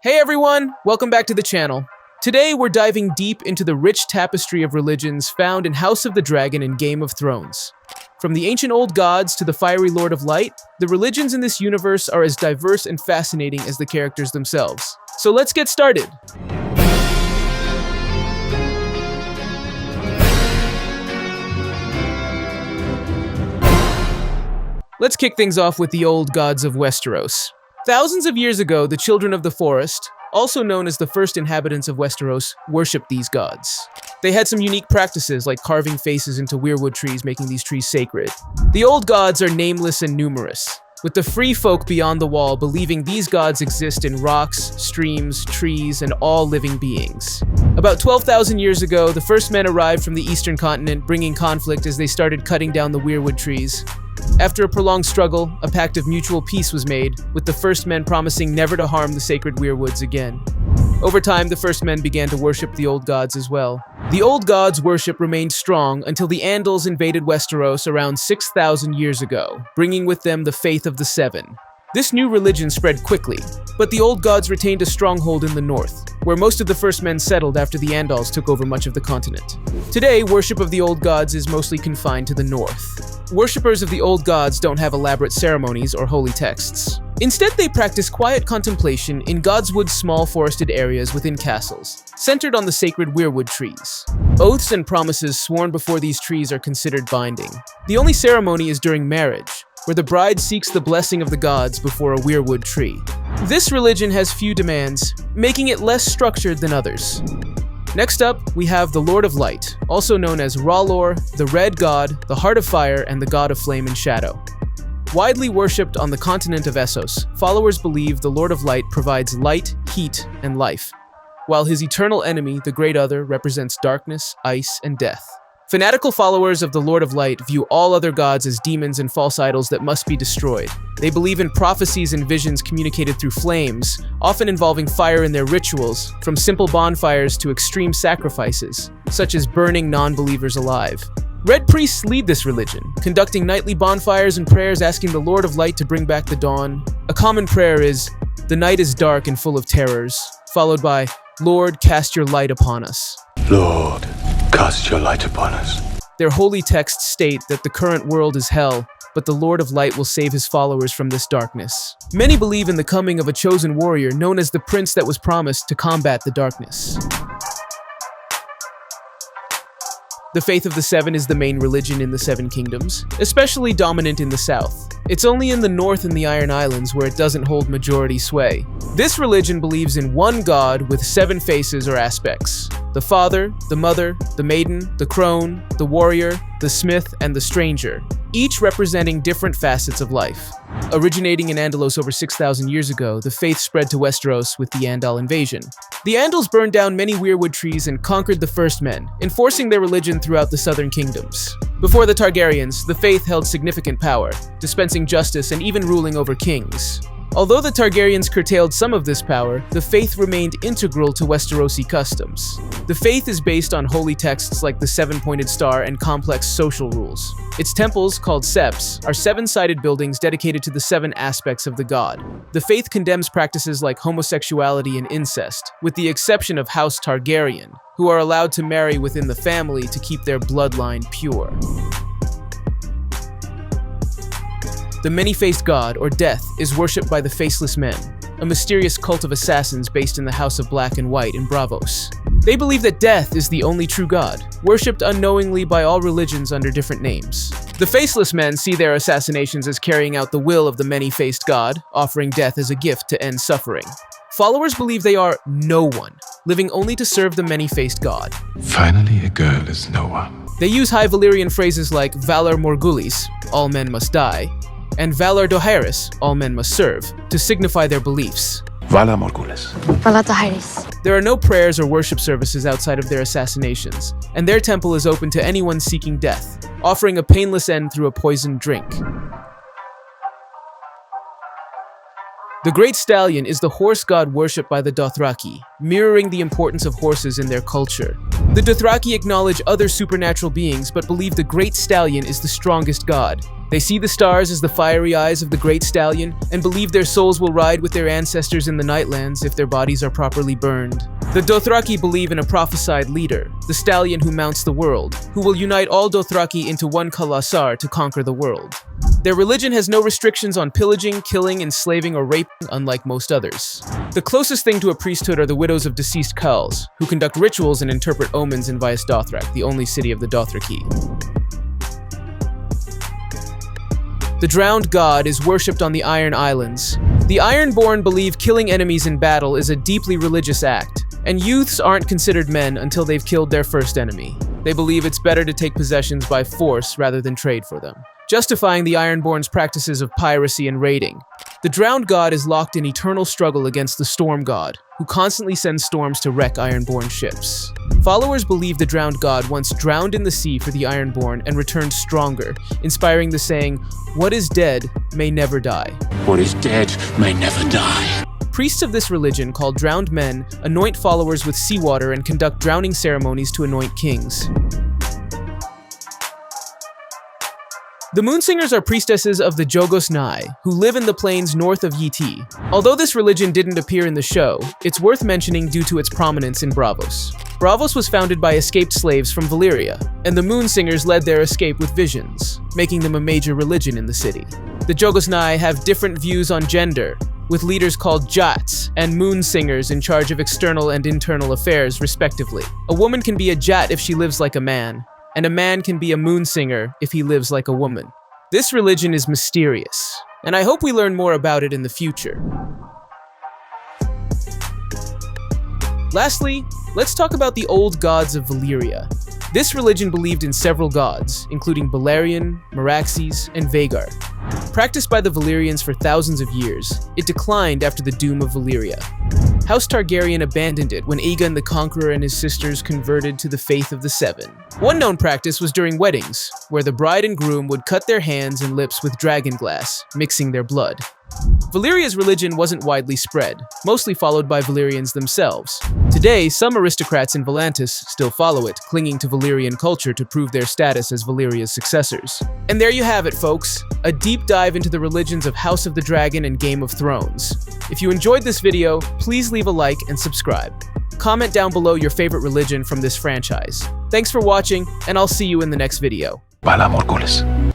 Hey everyone, welcome back to the channel. Today we're diving deep into the rich tapestry of religions found in House of the Dragon and Game of Thrones. From the ancient old gods to the fiery Lord of Light, the religions in this universe are as diverse and fascinating as the characters themselves. So let's get started! Let's kick things off with the old gods of Westeros. Thousands of years ago, the children of the forest, also known as the first inhabitants of Westeros, worshipped these gods. They had some unique practices like carving faces into weirwood trees, making these trees sacred. The old gods are nameless and numerous, with the free folk beyond the wall believing these gods exist in rocks, streams, trees, and all living beings. About 12,000 years ago, the first men arrived from the eastern continent, bringing conflict as they started cutting down the weirwood trees. After a prolonged struggle, a pact of mutual peace was made, with the first men promising never to harm the sacred weirwoods again. Over time, the first men began to worship the old gods as well. The old gods' worship remained strong until the Andals invaded Westeros around 6,000 years ago, bringing with them the faith of the Seven. This new religion spread quickly, but the old gods retained a stronghold in the north, where most of the first men settled after the Andals took over much of the continent. Today, worship of the old gods is mostly confined to the north. Worshippers of the old gods don't have elaborate ceremonies or holy texts. Instead, they practice quiet contemplation in Godswood's small forested areas within castles, centered on the sacred weirwood trees. Oaths and promises sworn before these trees are considered binding. The only ceremony is during marriage, where the bride seeks the blessing of the gods before a weirwood tree. This religion has few demands, making it less structured than others. Next up, we have the Lord of Light, also known as R'hllor, the Red God, the Heart of Fire, and the God of Flame and Shadow. Widely worshipped on the continent of Essos, followers believe the Lord of Light provides light, heat, and life, while his eternal enemy, the Great Other, represents darkness, ice, and death. Fanatical followers of the Lord of Light view all other gods as demons and false idols that must be destroyed. They believe in prophecies and visions communicated through flames, often involving fire in their rituals, from simple bonfires to extreme sacrifices, such as burning non-believers alive. Red priests lead this religion, conducting nightly bonfires and prayers asking the Lord of Light to bring back the dawn. A common prayer is, "The night is dark and full of terrors," followed by, "Lord, cast your light upon us." Lord, cast your light upon us. Their holy texts state that the current world is hell, but the Lord of Light will save his followers from this darkness. Many believe in the coming of a chosen warrior known as the Prince that was promised to combat the darkness. The faith of the Seven is the main religion in the Seven Kingdoms, especially dominant in the south. It's only in the north and the Iron Islands where it doesn't hold majority sway. This religion believes in one god with 7 faces or aspects: the Father, the Mother, the Maiden, the Crone, the Warrior, the Smith, and the Stranger, each representing different facets of life. Originating in Andalos over 6,000 years ago, the faith spread to Westeros with the Andal invasion. The Andals burned down many weirwood trees and conquered the First Men, enforcing their religion throughout the southern kingdoms. Before the Targaryens, the faith held significant power, dispensing justice and even ruling over kings. Although the Targaryens curtailed some of this power, the faith remained integral to Westerosi customs. The faith is based on holy texts like the Seven-Pointed Star and complex social rules. Its temples, called septs, are 7-sided buildings dedicated to the 7 aspects of the god. The faith condemns practices like homosexuality and incest, with the exception of House Targaryen, who are allowed to marry within the family to keep their bloodline pure. The Many-Faced God, or Death, is worshipped by the Faceless Men, a mysterious cult of assassins based in the House of Black and White in Bravos. They believe that Death is the only true God, worshipped unknowingly by all religions under different names. The Faceless Men see their assassinations as carrying out the will of the Many-Faced God, offering death as a gift to end suffering. Followers believe they are no one, living only to serve the Many-Faced God. Finally, a girl is no one. They use High Valyrian phrases like Valor Morgulis, all men must die, and Valor Dohaeris, all men must serve, to signify their beliefs. Vala Morgulis. Vala Dohaeris. There are no prayers or worship services outside of their assassinations, and their temple is open to anyone seeking death, offering a painless end through a poisoned drink. The Great Stallion is the horse god worshipped by the Dothraki, mirroring the importance of horses in their culture. The Dothraki acknowledge other supernatural beings but believe the Great Stallion is the strongest god. They see the stars as the fiery eyes of the great stallion and believe their souls will ride with their ancestors in the Nightlands if their bodies are properly burned. The Dothraki believe in a prophesied leader, the stallion who mounts the world, who will unite all Dothraki into one Khalasar to conquer the world. Their religion has no restrictions on pillaging, killing, enslaving, or raping, unlike most others. The closest thing to a priesthood are the widows of deceased Khals, who conduct rituals and interpret omens in Vaes Dothrak, the only city of the Dothraki. The drowned god is worshipped on the Iron Islands. The Ironborn believe killing enemies in battle is a deeply religious act, and youths aren't considered men until they've killed their first enemy. They believe it's better to take possessions by force rather than trade for them, justifying the Ironborn's practices of piracy and raiding. The drowned god is locked in eternal struggle against the storm god, who constantly sends storms to wreck Ironborn ships. Followers believe the drowned god once drowned in the sea for the Ironborn and returned stronger, inspiring the saying, "What is dead may never die." What is dead may never die. Priests of this religion, called drowned men, anoint followers with seawater and conduct drowning ceremonies to anoint kings. The Moonsingers are priestesses of the Jogos Nhai, who live in the plains north of Yiti. Although this religion didn't appear in the show, it's worth mentioning due to its prominence in Braavos. Braavos was founded by escaped slaves from Valyria, and the Moonsingers led their escape with visions, making them a major religion in the city. The Jogos Nhai have different views on gender, with leaders called Jats and Moonsingers in charge of external and internal affairs, respectively. A woman can be a Jat if she lives like a man, and a man can be a Moonsinger if he lives like a woman. This religion is mysterious, and I hope we learn more about it in the future. Lastly, let's talk about the old gods of Valyria. This religion believed in several gods, including Balerion, Meraxes, and Vhagar. Practiced by the Valyrians for thousands of years, it declined after the doom of Valyria. House Targaryen abandoned it when Aegon the Conqueror and his sisters converted to the faith of the Seven. One known practice was during weddings, where the bride and groom would cut their hands and lips with dragonglass, mixing their blood. Valyria's religion wasn't widely spread, mostly followed by Valyrians themselves. Today, some aristocrats in Volantis still follow it, clinging to Valyrian culture to prove their status as Valyria's successors. And there you have it, folks, a deep dive into the religions of House of the Dragon and Game of Thrones. If you enjoyed this video, please leave a like and subscribe. Comment down below your favorite religion from this franchise. Thanks for watching, and I'll see you in the next video. Bala Morgulis.